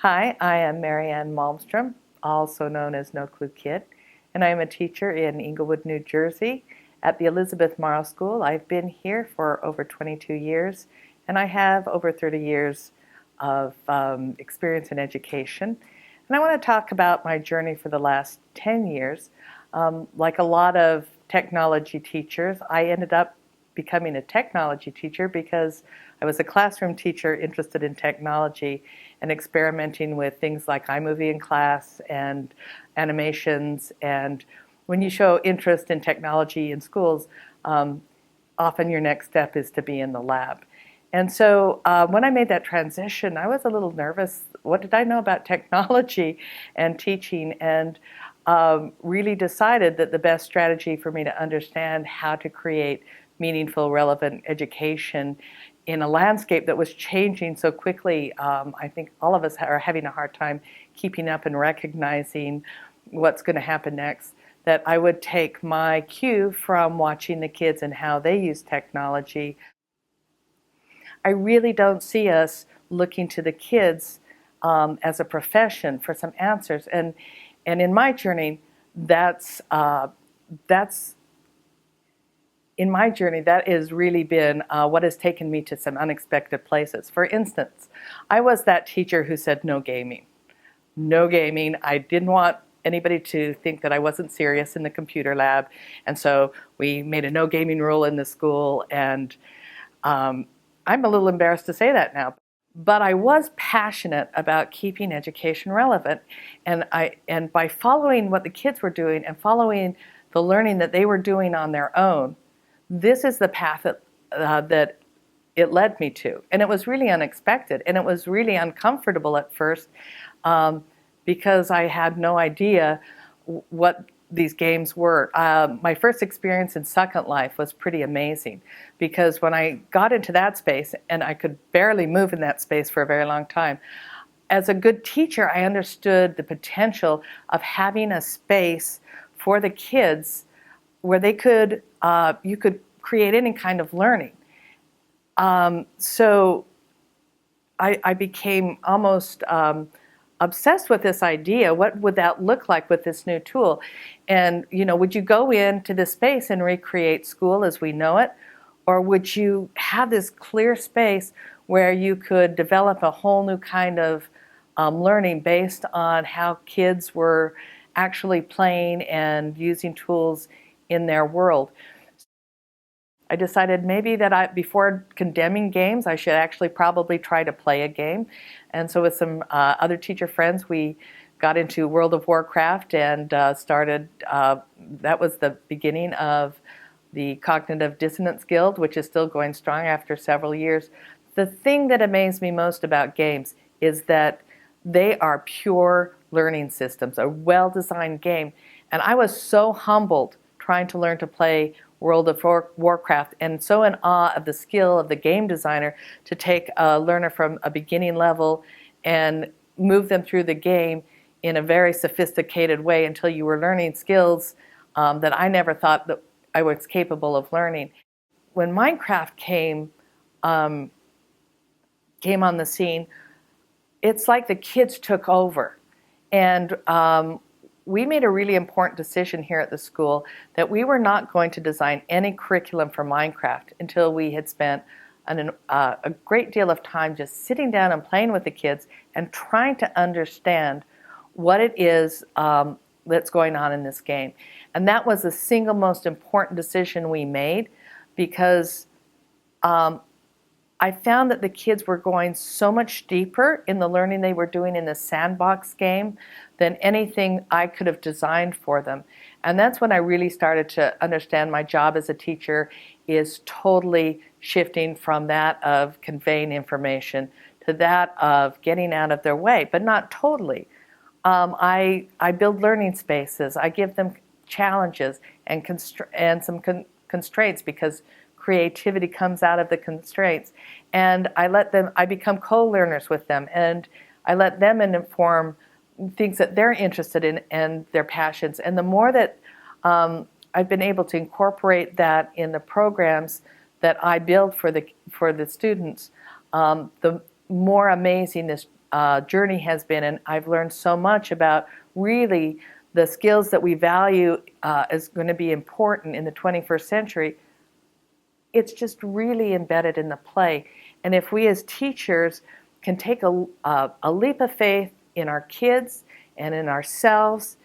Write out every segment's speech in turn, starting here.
Hi, I am Marianne Malmstrom, also known as Knowclue Kid, and I am a teacher in Englewood, New Jersey at the Elisabeth Morrow School. I've been here for over 22 years, and I have over 30 years of experience in education. And I want to talk about my journey for the last 10 years. Like a lot of technology teachers, I ended up becoming a technology teacher because I was a classroom teacher interested in technology and experimenting with things like iMovie in class and animations. And when you show interest in technology in schools, often your next step is to be in the lab. And so when I made that transition, I was a little nervous. What did I know about technology and teaching? And really decided that the best strategy for me to understand how to create meaningful, relevant education in a landscape that was changing so quickly. I think all of us are having a hard time keeping up and recognizing what's going to happen next, that I would take my cue from watching the kids and how they use technology. I really don't see us looking to the kids as a profession for some answers. And in my journey, that has really been what has taken me to some unexpected places. For instance, I was that teacher who said no gaming. No gaming. I didn't want anybody to think that I wasn't serious in the computer lab. And so we made a no gaming rule in the school. And I'm a little embarrassed to say that now. But I was passionate about keeping education relevant. And by following what the kids were doing and following the learning that they were doing on their own, this is the path that it led me to. And it was really unexpected. And it was really uncomfortable at first because I had no idea what these games were. My first experience in Second Life was pretty amazing because when I got into that space, and I could barely move in that space for a very long time, as a good teacher, I understood the potential of having a space for the kids where they could, you could create any kind of learning. So I became almost obsessed with this idea. What would that look like with this new tool? And, would you go into this space and recreate school as we know it? Or would you have this clear space where you could develop a whole new kind of learning based on how kids were actually playing and using tools in their world? I decided maybe that before condemning games, I should actually probably try to play a game. And so with some other teacher friends, we got into World of Warcraft and started, that was the beginning of the Cognitive Dissonance Guild, which is still going strong after several years. The thing that amazed me most about games is that they are pure learning systems, a well-designed game. And I was so humbled trying to learn to play World of Warcraft and so in awe of the skill of the game designer to take a learner from a beginning level and move them through the game in a very sophisticated way until you were learning skills that I never thought that I was capable of learning. When Minecraft came on the scene, it's like the kids took over. And we made a really important decision here at the school that we were not going to design any curriculum for Minecraft until we had spent a great deal of time just sitting down and playing with the kids and trying to understand what it is that's going on in this game. And that was the single most important decision we made because I found that the kids were going so much deeper in the learning they were doing in the sandbox game than anything I could have designed for them. And that's when I really started to understand my job as a teacher is totally shifting from that of conveying information to that of getting out of their way, but not totally. I build learning spaces. I give them challenges and some constraints because creativity comes out of the constraints. And I become co-learners with them, and I let them inform things that they're interested in and their passions. And the more that I've been able to incorporate that in the programs that I build for the students, the more amazing this journey has been, and I've learned so much about really the skills that we value is going to be important in the 21st century. It's just really embedded in the play. And if we as teachers can take a leap of faith in our kids and in ourselves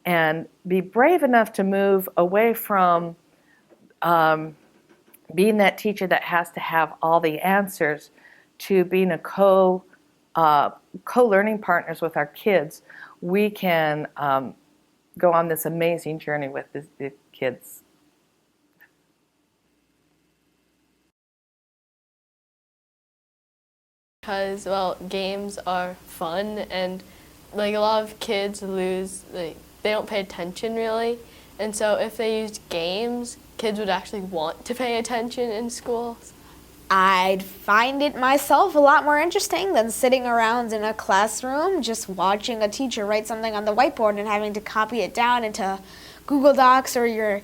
and be brave enough to move away from being that teacher that has to have all the answers to being a co-learning partners with our kids, we can go on this amazing journey with the kids. Because, well, games are fun, and like a lot of kids lose, like they don't pay attention really, and so if they used games, kids would actually want to pay attention in schools. I'd find it myself a lot more interesting than sitting around in a classroom just watching a teacher write something on the whiteboard and having to copy it down into Google Docs or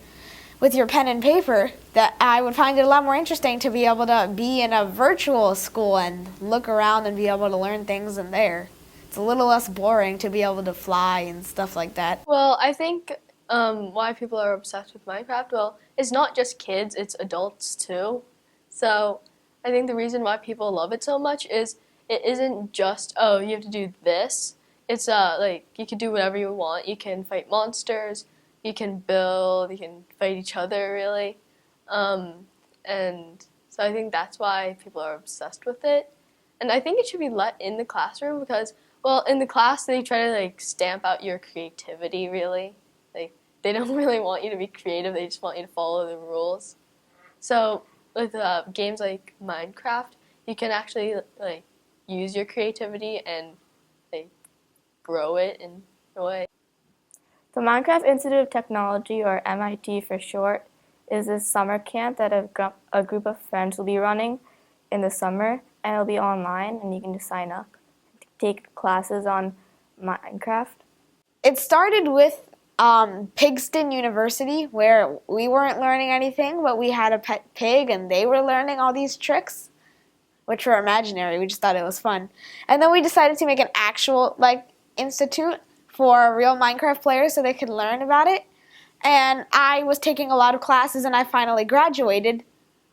with your pen and paper. That I would find it a lot more interesting to be able to be in a virtual school and look around and be able to learn things in there. It's a little less boring to be able to fly and stuff like that. Well, I think why people are obsessed with Minecraft, well, it's not just kids, it's adults too. So I think the reason why people love it so much is it isn't just, oh, you have to do this. It's like you can do whatever you want. You can fight monsters, you can build, you can fight each other really. And so I think that's why people are obsessed with it. And I think it should be let in the classroom because, well, in the class they try to like stamp out your creativity really. Like they don't really want you to be creative, they just want you to follow the rules. So with games like Minecraft, you can actually like use your creativity and like grow it in a way. The Minecraft Institute of Technology, or MIT for short, is this summer camp that a group of friends will be running in the summer, and it'll be online, and you can just sign up to take classes on Minecraft. It started with Pigston University, where we weren't learning anything, but we had a pet pig, and they were learning all these tricks, which were imaginary. We just thought it was fun. And then we decided to make an actual institute for real Minecraft players so they could learn about it. And I was taking a lot of classes, and I finally graduated,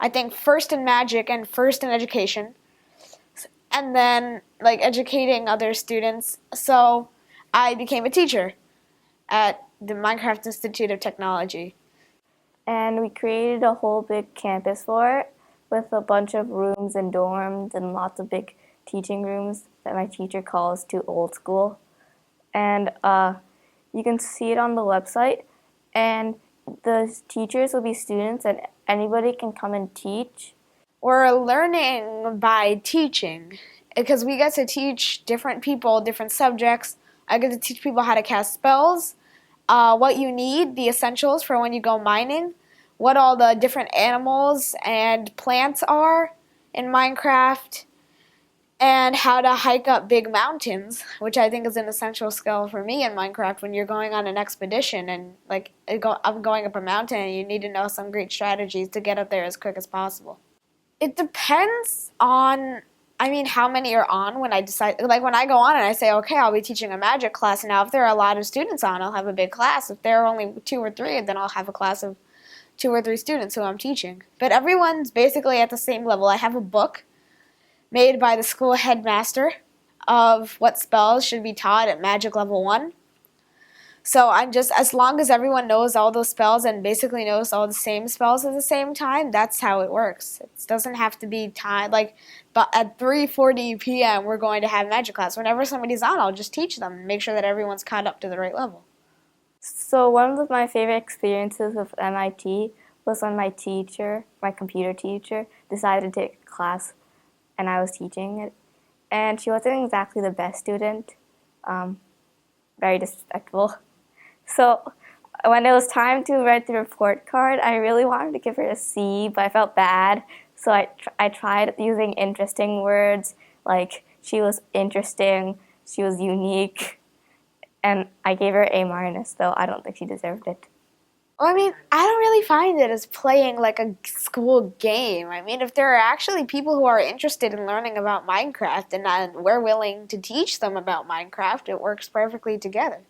I think first in magic and first in education, and then educating other students. So I became a teacher at the Minecraft Institute of Technology. And we created a whole big campus for it with a bunch of rooms and dorms and lots of big teaching rooms that my teacher calls too old school. And you can see it on the website. And the teachers will be students, and anybody can come and teach. We're learning by teaching because we get to teach different people, different subjects. I get to teach people how to cast spells, what you need, the essentials for when you go mining, what all the different animals and plants are in Minecraft, and how to hike up big mountains, which I think is an essential skill for me in Minecraft when you're going on an expedition and I'm going up a mountain and you need to know some great strategies to get up there as quick as possible. It depends on, how many are on when I decide, when I go on and I say, okay, I'll be teaching a magic class. Now, if there are a lot of students on, I'll have a big class. If there are only 2 or 3, then I'll have a class of 2 or 3 students who I'm teaching. But everyone's basically at the same level. I have a book made by the school headmaster of what spells should be taught at Magic Level 1. So as long as everyone knows all those spells and basically knows all the same spells at the same time, that's how it works. It doesn't have to be timed, but at 3:40 p.m. we're going to have magic class. Whenever somebody's on, I'll just teach them and make sure that everyone's caught up to the right level. So one of my favorite experiences with MIT was when my computer teacher, decided to take a class and I was teaching it. And she wasn't exactly the best student, very disrespectful. So when it was time to write the report card, I really wanted to give her a C, but I felt bad. So I tried using interesting words, like she was interesting, she was unique, and I gave her A-, though I don't think she deserved it. Well, I mean, I don't really find it as playing like a school game. I mean, if there are actually people who are interested in learning about Minecraft and we're willing to teach them about Minecraft, it works perfectly together.